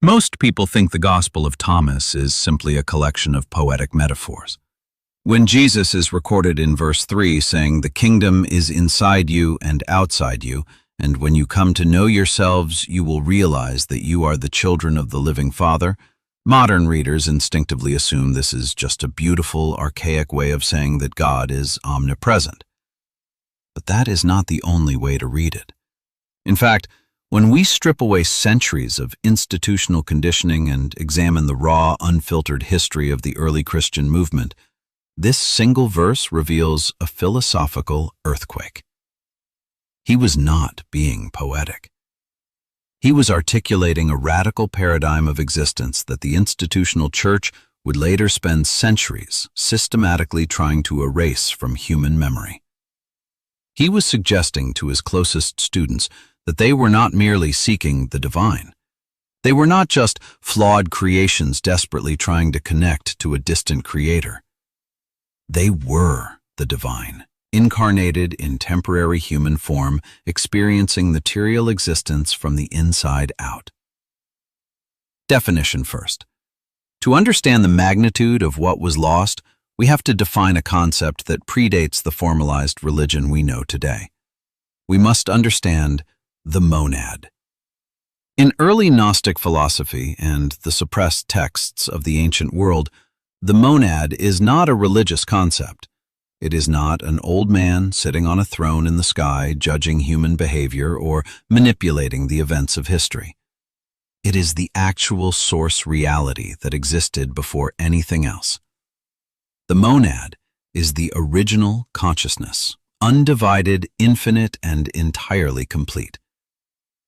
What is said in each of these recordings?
Most people think the Gospel of Thomas is simply a collection of poetic metaphors. When Jesus is recorded in verse 3 saying, "The kingdom is inside you and outside you, and when you come to know yourselves, you will realize that you are the children of the living Father," modern readers instinctively assume this is just a beautiful, archaic way of saying that God is omnipresent. But that is not the only way to read it. In fact, when we strip away centuries of institutional conditioning and examine the raw, unfiltered history of the early Christian movement, this single verse reveals a philosophical earthquake. He was not being poetic. He was articulating a radical paradigm of existence that the institutional church would later spend centuries systematically trying to erase from human memory. He was suggesting to his closest students that they were not merely seeking the divine. They were not just flawed creations desperately trying to connect to a distant creator. They were the divine, incarnated in temporary human form, experiencing material existence from the inside out. Definition first. To understand the magnitude of what was lost, we have to define a concept that predates the formalized religion we know today. We must understand the monad. In early Gnostic philosophy and the suppressed texts of the ancient world, the monad is not a religious concept. It is not an old man sitting on a throne in the sky judging human behavior or manipulating the events of history. It is the actual source reality that existed before anything else. The monad is the original consciousness, undivided, infinite, and entirely complete.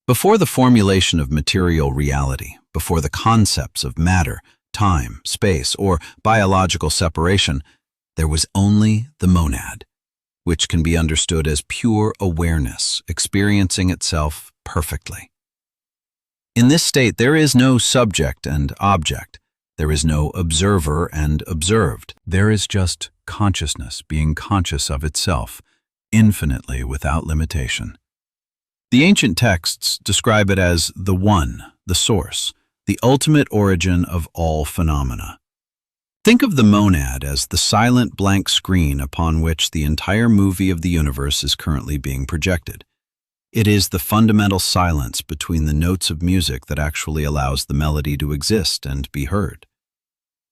Before the formulation of material reality, before the concepts of matter, time, space, or biological separation, there was only the monad, which can be understood as pure awareness, experiencing itself perfectly. In this state, there is no subject and object. There is no observer and observed. There is just consciousness being conscious of itself, infinitely without limitation. The ancient texts describe it as the One, the Source, the ultimate origin of all phenomena. Think of the monad as the silent blank screen upon which the entire movie of the universe is currently being projected. It is the fundamental silence between the notes of music that actually allows the melody to exist and be heard.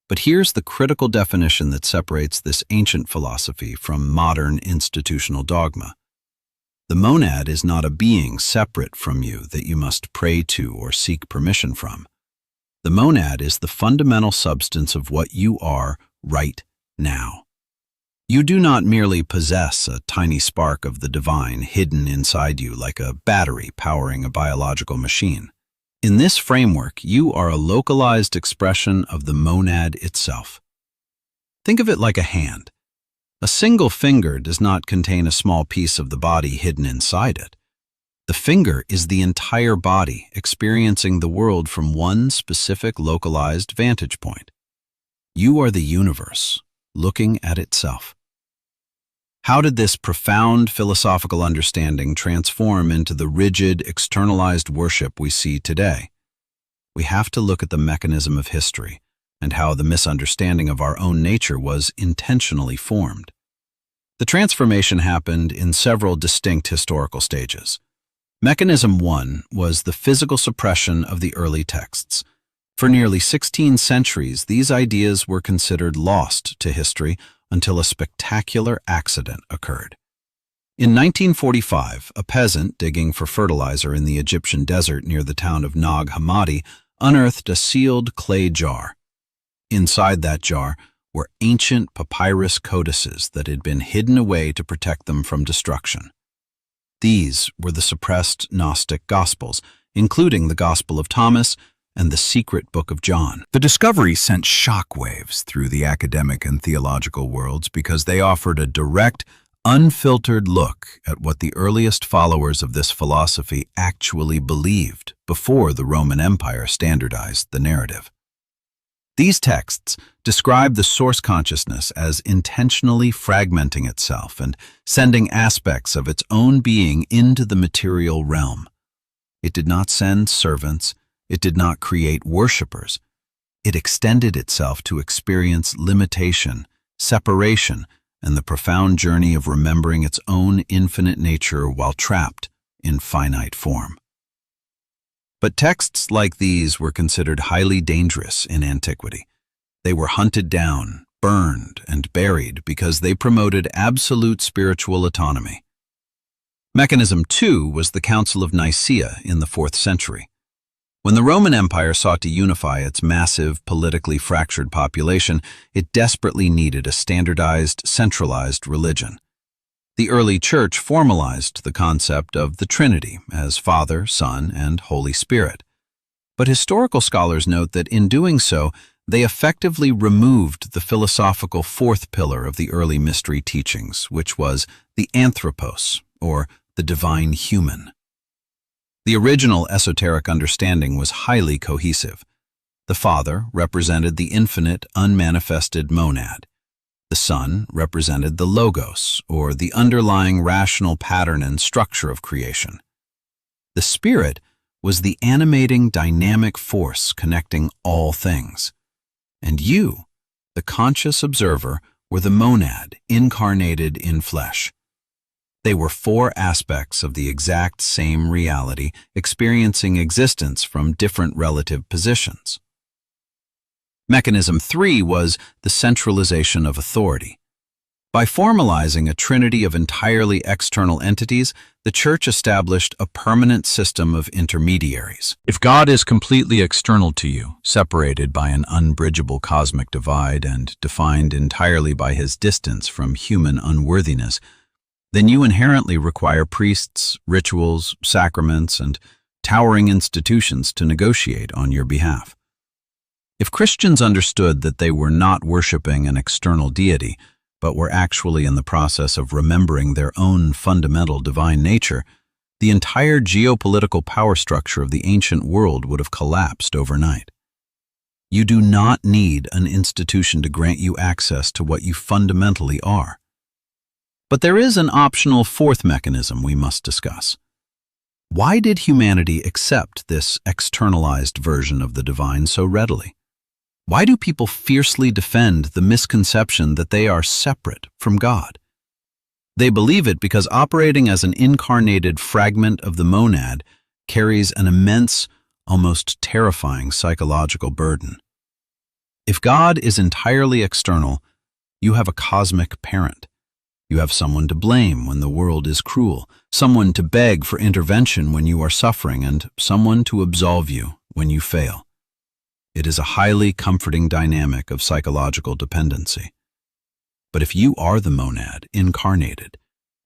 But here's the critical definition that separates this ancient philosophy from modern institutional dogma. The monad is not a being separate from you that you must pray to or seek permission from. The monad is the fundamental substance of what you are right now. You do not merely possess a tiny spark of the divine hidden inside you like a battery powering a biological machine. In this framework, you are a localized expression of the monad itself. Think of it like a hand. A single finger does not contain a small piece of the body hidden inside it. The finger is the entire body experiencing the world from one specific localized vantage point. You are the universe, looking at itself. How did this profound philosophical understanding transform into the rigid, externalized worship we see today? We have to look at the mechanism of history and how the misunderstanding of our own nature was intentionally formed. The transformation happened in several distinct historical stages. Mechanism 1 was the physical suppression of the early texts. For nearly 16 centuries, these ideas were considered lost to history until a spectacular accident occurred. In 1945, a peasant digging for fertilizer in the Egyptian desert near the town of Nag Hammadi unearthed a sealed clay jar. Inside that jar were ancient papyrus codices that had been hidden away to protect them from destruction. These were the suppressed Gnostic Gospels, including the Gospel of Thomas and the secret book of John. The discovery sent shockwaves through the academic and theological worlds because they offered a direct, unfiltered look at what the earliest followers of this philosophy actually believed before the Roman Empire standardized the narrative. These texts describe the source consciousness as intentionally fragmenting itself and sending aspects of its own being into the material realm. It did not send servants, It did not create worshippers. It extended itself to experience limitation, separation, and the profound journey of remembering its own infinite nature while trapped in finite form. But texts like these were considered highly dangerous in antiquity. They were hunted down, burned, and buried because they promoted absolute spiritual autonomy. Mechanism 2 was the Council of Nicaea in the 4th century. When the Roman Empire sought to unify its massive, politically fractured population, it desperately needed a standardized, centralized religion. The early Church formalized the concept of the Trinity as Father, Son, and Holy Spirit. But historical scholars note that in doing so, they effectively removed the philosophical fourth pillar of the early mystery teachings, which was the anthropos, or the divine human. The original esoteric understanding was highly cohesive. The Father represented the infinite, unmanifested monad. The Son represented the logos, or the underlying rational pattern and structure of creation. The Spirit was the animating, dynamic force connecting all things. And you, the conscious observer, were the monad incarnated in flesh. They were four aspects of the exact same reality, experiencing existence from different relative positions. Mechanism 3 was the centralization of authority. By formalizing a trinity of entirely external entities, the Church established a permanent system of intermediaries. If God is completely external to you, separated by an unbridgeable cosmic divide and defined entirely by his distance from human unworthiness, then you inherently require priests, rituals, sacraments, and towering institutions to negotiate on your behalf. If Christians understood that they were not worshiping an external deity, but were actually in the process of remembering their own fundamental divine nature, the entire geopolitical power structure of the ancient world would have collapsed overnight. You do not need an institution to grant you access to what you fundamentally are. But there is an optional fourth mechanism we must discuss. Why did humanity accept this externalized version of the divine so readily? Why do people fiercely defend the misconception that they are separate from God? They believe it because operating as an incarnated fragment of the monad carries an immense, almost terrifying psychological burden. If God is entirely external, you have a cosmic parent. You have someone to blame when the world is cruel, someone to beg for intervention when you are suffering, and someone to absolve you when you fail. It is a highly comforting dynamic of psychological dependency. But if you are the monad, incarnated,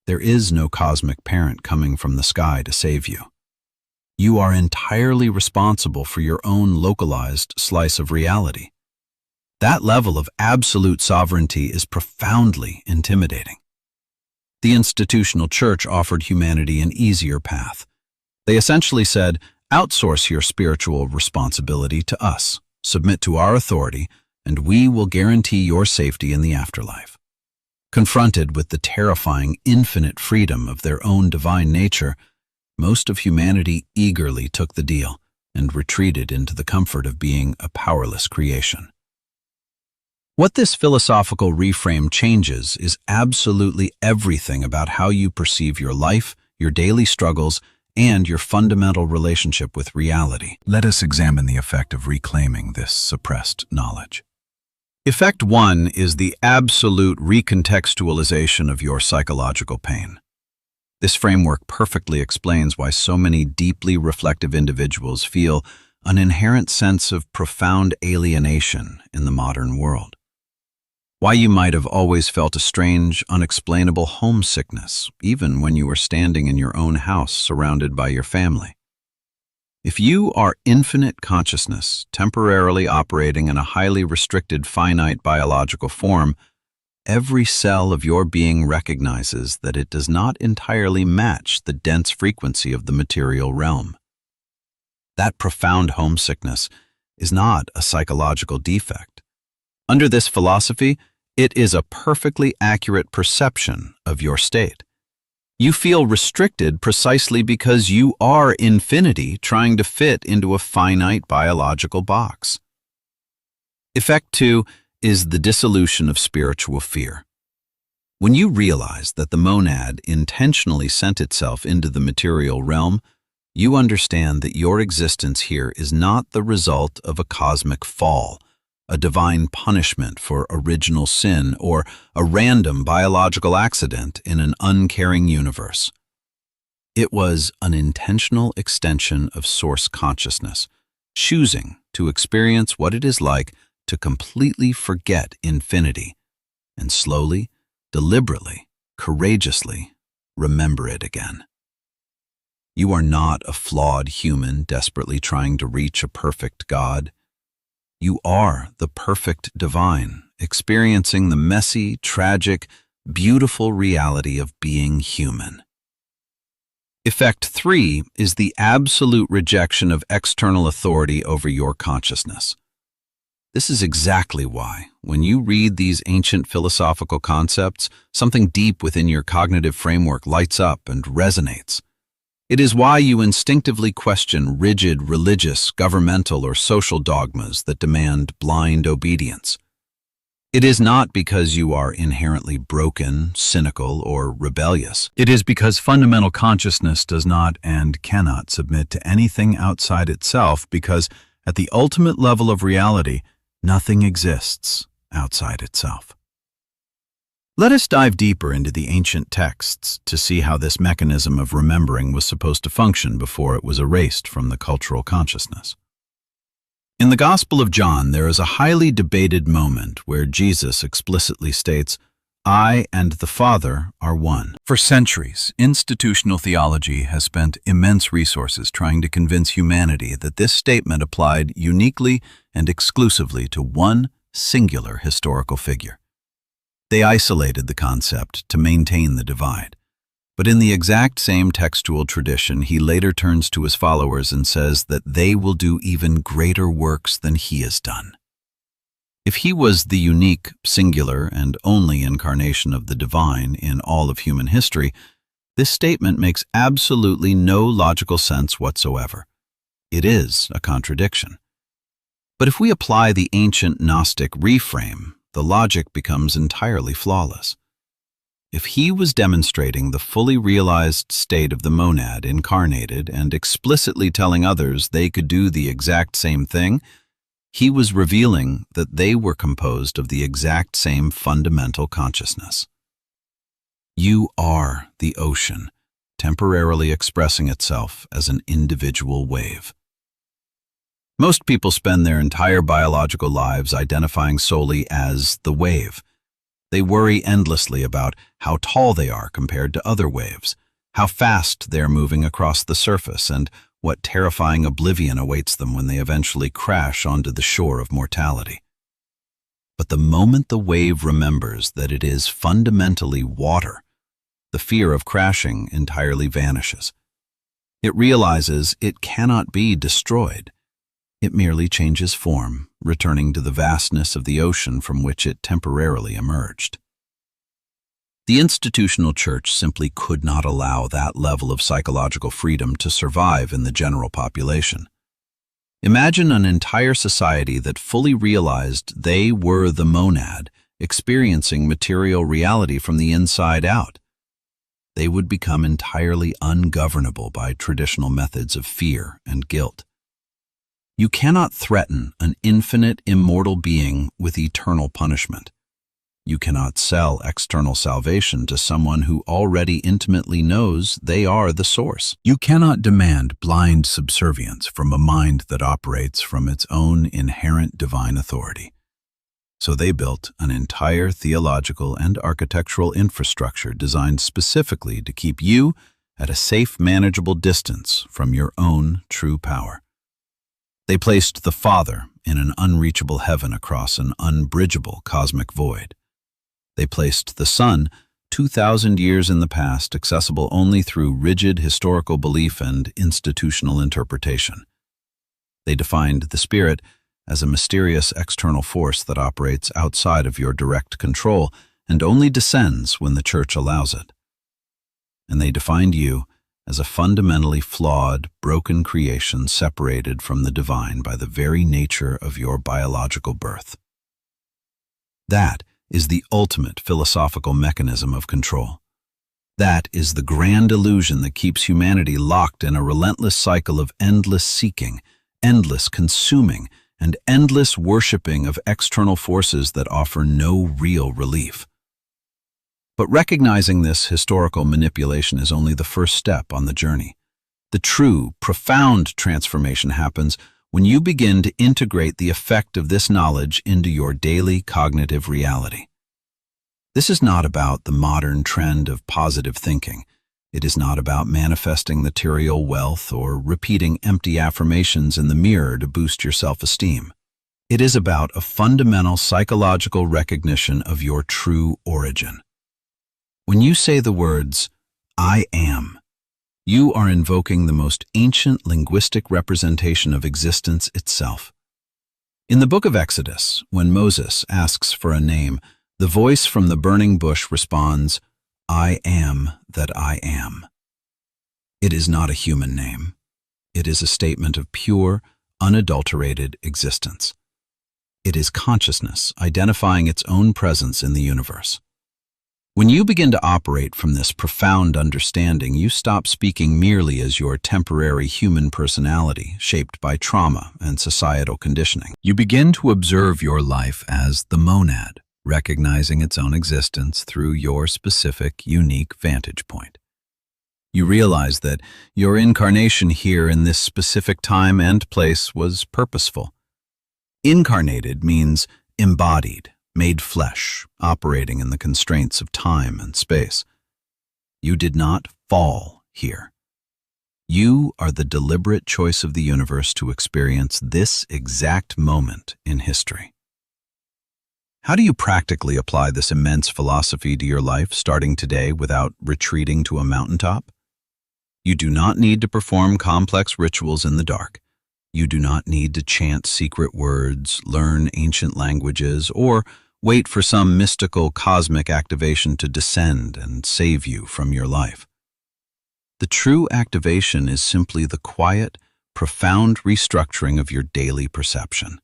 there is no cosmic parent coming from the sky to save you. You are entirely responsible for your own localized slice of reality. That level of absolute sovereignty is profoundly intimidating. The institutional church offered humanity an easier path. They essentially said, outsource your spiritual responsibility to us, submit to our authority, and we will guarantee your safety in the afterlife. Confronted with the terrifying infinite freedom of their own divine nature, most of humanity eagerly took the deal and retreated into the comfort of being a powerless creation. What this philosophical reframe changes is absolutely everything about how you perceive your life, your daily struggles, and your fundamental relationship with reality. Let us examine the effect of reclaiming this suppressed knowledge. Effect 1 is the absolute recontextualization of your psychological pain. This framework perfectly explains why so many deeply reflective individuals feel an inherent sense of profound alienation in the modern world. Why you might have always felt a strange, unexplainable homesickness, even when you were standing in your own house surrounded by your family. If you are infinite consciousness, temporarily operating in a highly restricted, finite biological form, every cell of your being recognizes that it does not entirely match the dense frequency of the material realm. That profound homesickness is not a psychological defect. Under this philosophy, it is a perfectly accurate perception of your state. You feel restricted precisely because you are infinity trying to fit into a finite biological box. Effect 2 is the dissolution of spiritual fear. When you realize that the monad intentionally sent itself into the material realm, you understand that your existence here is not the result of a cosmic fall, a divine punishment for original sin, or a random biological accident in an uncaring universe. It was an intentional extension of source consciousness, choosing to experience what it is like to completely forget infinity, and slowly, deliberately, courageously remember it again. You are not a flawed human desperately trying to reach a perfect God. You are the perfect divine, experiencing the messy, tragic, beautiful reality of being human. Effect 3 is the absolute rejection of external authority over your consciousness. This is exactly why, when you read these ancient philosophical concepts, something deep within your cognitive framework lights up and resonates. It is why you instinctively question rigid religious, governmental, or social dogmas that demand blind obedience. It is not because you are inherently broken, cynical, or rebellious. It is because fundamental consciousness does not and cannot submit to anything outside itself, because at the ultimate level of reality, nothing exists outside itself. Let us dive deeper into the ancient texts to see how this mechanism of remembering was supposed to function before it was erased from the cultural consciousness. In the Gospel of John, there is a highly debated moment where Jesus explicitly states, "I and the Father are one." For centuries, institutional theology has spent immense resources trying to convince humanity that this statement applied uniquely and exclusively to one singular historical figure. They isolated the concept to maintain the divide. But in the exact same textual tradition, he later turns to his followers and says that they will do even greater works than he has done. If he was the unique, singular, and only incarnation of the divine in all of human history, this statement makes absolutely no logical sense whatsoever. It is a contradiction. But if we apply the ancient Gnostic reframe, the logic becomes entirely flawless. If he was demonstrating the fully realized state of the monad incarnated and explicitly telling others they could do the exact same thing, he was revealing that they were composed of the exact same fundamental consciousness. You are the ocean, temporarily expressing itself as an individual wave. Most people spend their entire biological lives identifying solely as the wave. They worry endlessly about how tall they are compared to other waves, how fast they are moving across the surface, and what terrifying oblivion awaits them when they eventually crash onto the shore of mortality. But the moment the wave remembers that it is fundamentally water, the fear of crashing entirely vanishes. It realizes it cannot be destroyed. It merely changes form, returning to the vastness of the ocean from which it temporarily emerged. The institutional church simply could not allow that level of psychological freedom to survive in the general population. Imagine an entire society that fully realized they were the monad, experiencing material reality from the inside out. They would become entirely ungovernable by traditional methods of fear and guilt. You cannot threaten an infinite, immortal being with eternal punishment. You cannot sell external salvation to someone who already intimately knows they are the source. You cannot demand blind subservience from a mind that operates from its own inherent divine authority. So they built an entire theological and architectural infrastructure designed specifically to keep you at a safe, manageable distance from your own true power. They placed the Father in an unreachable heaven across an unbridgeable cosmic void. They placed the Son 2,000 years in the past, accessible only through rigid historical belief and institutional interpretation. They defined the Spirit as a mysterious external force that operates outside of your direct control and only descends when the Church allows it. and they defined you as a fundamentally flawed, broken creation separated from the divine by the very nature of your biological birth. That is the ultimate philosophical mechanism of control. That is the grand illusion that keeps humanity locked in a relentless cycle of endless seeking, endless consuming, and endless worshipping of external forces that offer no real relief. But recognizing this historical manipulation is only the first step on the journey. The true, profound transformation happens when you begin to integrate the effect of this knowledge into your daily cognitive reality. This is not about the modern trend of positive thinking. It is not about manifesting material wealth or repeating empty affirmations in the mirror to boost your self-esteem. It is about a fundamental psychological recognition of your true origin. When you say the words, "I am," you are invoking the most ancient linguistic representation of existence itself. In the book of Exodus, when Moses asks for a name, the voice from the burning bush responds, "I am that I am." It is not a human name. It is a statement of pure, unadulterated existence. It is consciousness identifying its own presence in the universe. When you begin to operate from this profound understanding, you stop speaking merely as your temporary human personality shaped by trauma and societal conditioning. You begin to observe your life as the monad, recognizing its own existence through your specific, unique vantage point. You realize that your incarnation here in this specific time and place was purposeful. Incarnated means embodied, made flesh, operating in the constraints of time and space. You did not fall here. You are the deliberate choice of the universe to experience this exact moment in history. How do you practically apply this immense philosophy to your life starting today without retreating to a mountaintop? You do not need to perform complex rituals in the dark. You do not need to chant secret words, learn ancient languages, or wait for some mystical cosmic activation to descend and save you from your life. The true activation is simply the quiet, profound restructuring of your daily perception.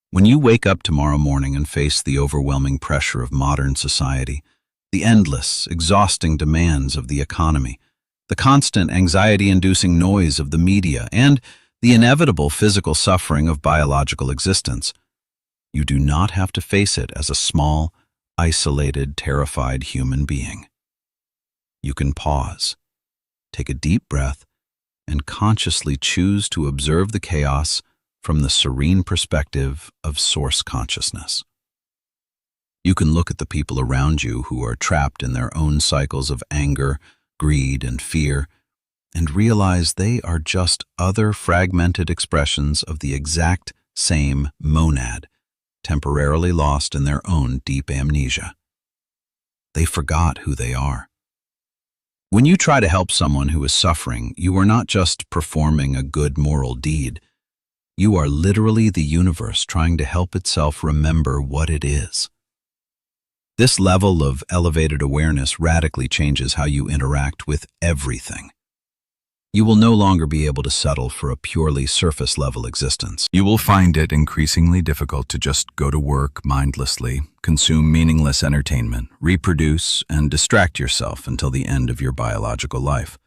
When you wake up tomorrow morning and face the overwhelming pressure of modern society, the endless, exhausting demands of the economy, the constant anxiety-inducing noise of the media, and the inevitable physical suffering of biological existence, you do not have to face it as a small, isolated, terrified human being. You can pause, take a deep breath, and consciously choose to observe the chaos from the serene perspective of source consciousness. You can look at the people around you who are trapped in their own cycles of anger, greed, and fear, and realize they are just other fragmented expressions of the exact same monad, temporarily lost in their own deep amnesia. They forgot who they are. When you try to help someone who is suffering, you are not just performing a good moral deed. You are literally the universe trying to help itself remember what it is. This level of elevated awareness radically changes how you interact with everything. You will no longer be able to settle for a purely surface-level existence. You will find it increasingly difficult to just go to work mindlessly, consume meaningless entertainment, reproduce, and distract yourself until the end of your biological life.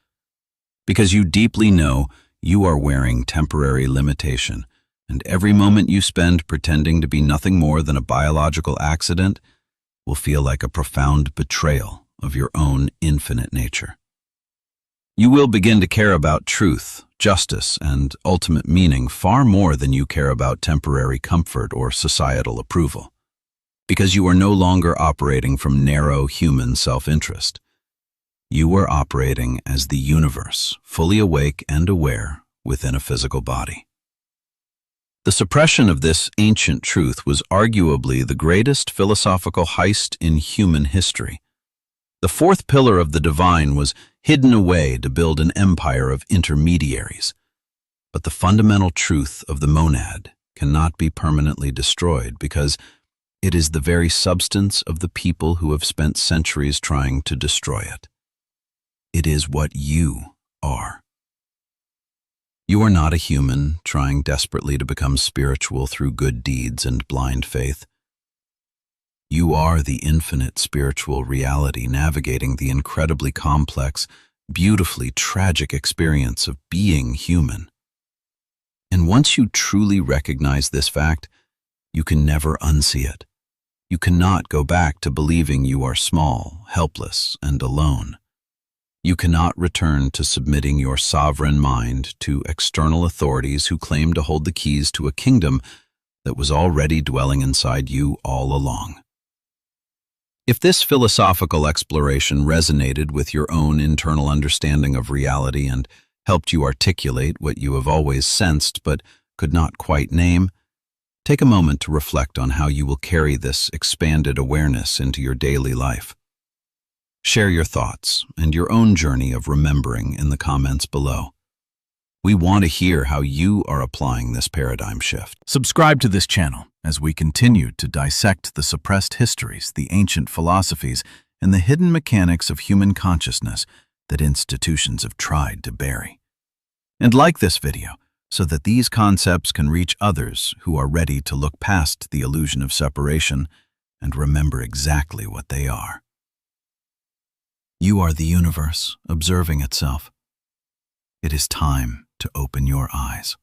Because you deeply know you are wearing temporary limitation, and every moment you spend pretending to be nothing more than a biological accident will feel like a profound betrayal of your own infinite nature. You will begin to care about truth, justice, and ultimate meaning far more than you care about temporary comfort or societal approval, because you are no longer operating from narrow human self-interest. You are operating as the universe, fully awake and aware within a physical body. The suppression of this ancient truth was arguably the greatest philosophical heist in human history. The fourth pillar of the divine was hidden away to build an empire of intermediaries. But the fundamental truth of the monad cannot be permanently destroyed because it is the very substance of the people who have spent centuries trying to destroy it. It is what you are. You are not a human trying desperately to become spiritual through good deeds and blind faith. You are the infinite spiritual reality navigating the incredibly complex, beautifully tragic experience of being human. And once you truly recognize this fact, you can never unsee it. You cannot go back to believing you are small, helpless, and alone. You cannot return to submitting your sovereign mind to external authorities who claim to hold the keys to a kingdom that was already dwelling inside you all along. If this philosophical exploration resonated with your own internal understanding of reality and helped you articulate what you have always sensed but could not quite name, take a moment to reflect on how you will carry this expanded awareness into your daily life. Share your thoughts and your own journey of remembering in the comments below. We want to hear how you are applying this paradigm shift. Subscribe to this channel as we continue to dissect the suppressed histories, the ancient philosophies, and the hidden mechanics of human consciousness that institutions have tried to bury. And like this video so that these concepts can reach others who are ready to look past the illusion of separation and remember exactly what they are. You are the universe observing itself. It is time to open your eyes.